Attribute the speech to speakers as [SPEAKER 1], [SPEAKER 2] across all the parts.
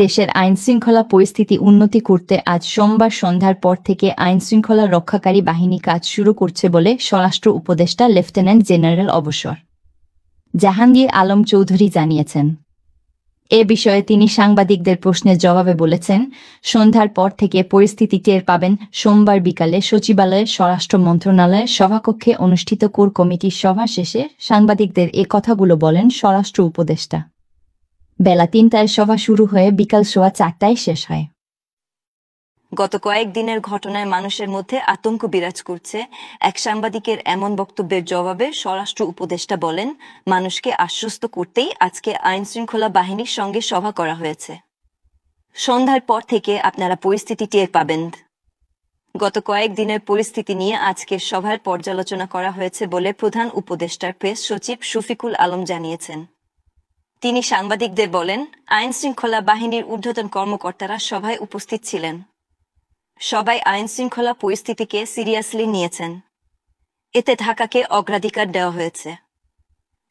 [SPEAKER 1] দেশের আইনশৃঙ্খলা পরিস্থিতি উন্নতি করতে আজ সোমবার সন্ধ্যার পর থেকে আইনশৃঙ্খলা রক্ষাকারী বাহিনী কাজ শুরু করছে বলে স্বরাষ্ট্র উপদেষ্টা লেফটেন্যান্ট জেনারেল অবসর জাহাঙ্গীর আলম চৌধুরী জানিয়েছেন। এ বিষয়ে তিনি সাংবাদিকদের প্রশ্নের জবাবে বলেছেন, সন্ধ্যার পর থেকে পরিস্থিতি টের পাবেন। সোমবার বিকালে সচিবালয়ের স্বরাষ্ট্র মন্ত্রণালয়ের সভাকক্ষে অনুষ্ঠিত কোর কমিটির সভা শেষে সাংবাদিকদের এ কথাগুলো বলেন স্বরাষ্ট্র উপদেষ্টা। বেলা ৩টায় সভা শুরু হয়ে বিকাল ৪:১৫টায় শেষ হয়।
[SPEAKER 2] গত কয়েকদিনের ঘটনায় মানুষের মধ্যে আতঙ্ক বিরাজ করছে। এক সাংবাদিকের এমন বক্তব্যের জবাবে স্বরাষ্ট্র উপদেষ্টা বলেন, মানুষকে আশ্বস্ত করতেই আজকে আইনশৃঙ্খলা বাহিনীর সঙ্গে সভা করা হয়েছে। সন্ধ্যার পর থেকে আপনারা পরিস্থিতি টের পাবেন। গত কয়েকদিনের পরিস্থিতি নিয়ে আজকের সভায় পর্যালোচনা করা হয়েছে বলে প্রধান উপদেষ্টার প্রেস সচিব শফিকুল আলম জানিয়েছেন। তিনি সাংবাদিকদের বলেন, আইনশৃঙ্খলা বাহিনীর ঊর্ধ্বতন কর্মকর্তারা সভায় উপস্থিত ছিলেন। সবাই আইনশৃঙ্খলা পরিস্থিতিকে সিরিয়াসলি নিয়েছেন। এতে ঢাকাকে অগ্রাধিকার দেওয়া হয়েছে।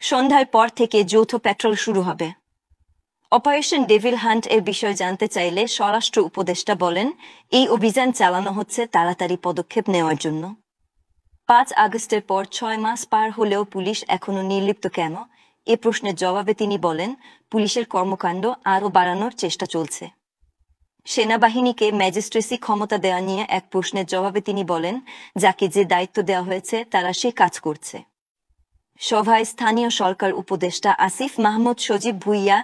[SPEAKER 2] সন্ধ্যার পর থেকে যৌথ প্যাট্রোল শুরু হবে। অপারেশন ডেভিল হান্ট এর বিষয় জানতে চাইলে স্বরাষ্ট্র উপদেষ্টা বলেন, এই অভিযান চালানো হচ্ছে তাড়াতাড়ি পদক্ষেপ নেওয়ার জন্য। ৫ আগস্টের পর ৬ মাস পার হলেও পুলিশ এখনো নির্লিপ্ত কেন? এ প্রশ্নের জবাবে তিনি বলেন, পুলিশের কর্মকাণ্ড আরও বাড়ানোর চেষ্টা চলছে। সেনাবাহিনীকে ম্যাজিস্ট্রেসি ক্ষমতা দেওয়া নিয়ে এক প্রশ্নের জবাবে তিনি বলেন, যাকে যে দায়িত্ব দেওয়া হয়েছে তারা সে কাজ করছে। সভায় স্থানীয় সরকার উপদেষ্টা আসিফ মাহমুদ সজীব ভুইয়া,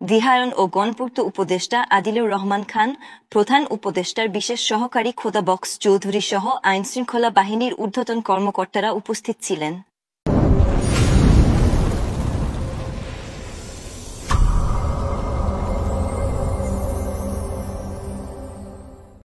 [SPEAKER 2] গৃহায়ন ও গণপূর্ত উপদেষ্টা আদিলুর রহমান খান, প্রধান উপদেষ্টার বিশেষ সহকারী খোদা বক্স চৌধুরী সহ আইনশৃঙ্খলা বাহিনীর ঊর্ধ্বতন কর্মকর্তারা উপস্থিত ছিলেন।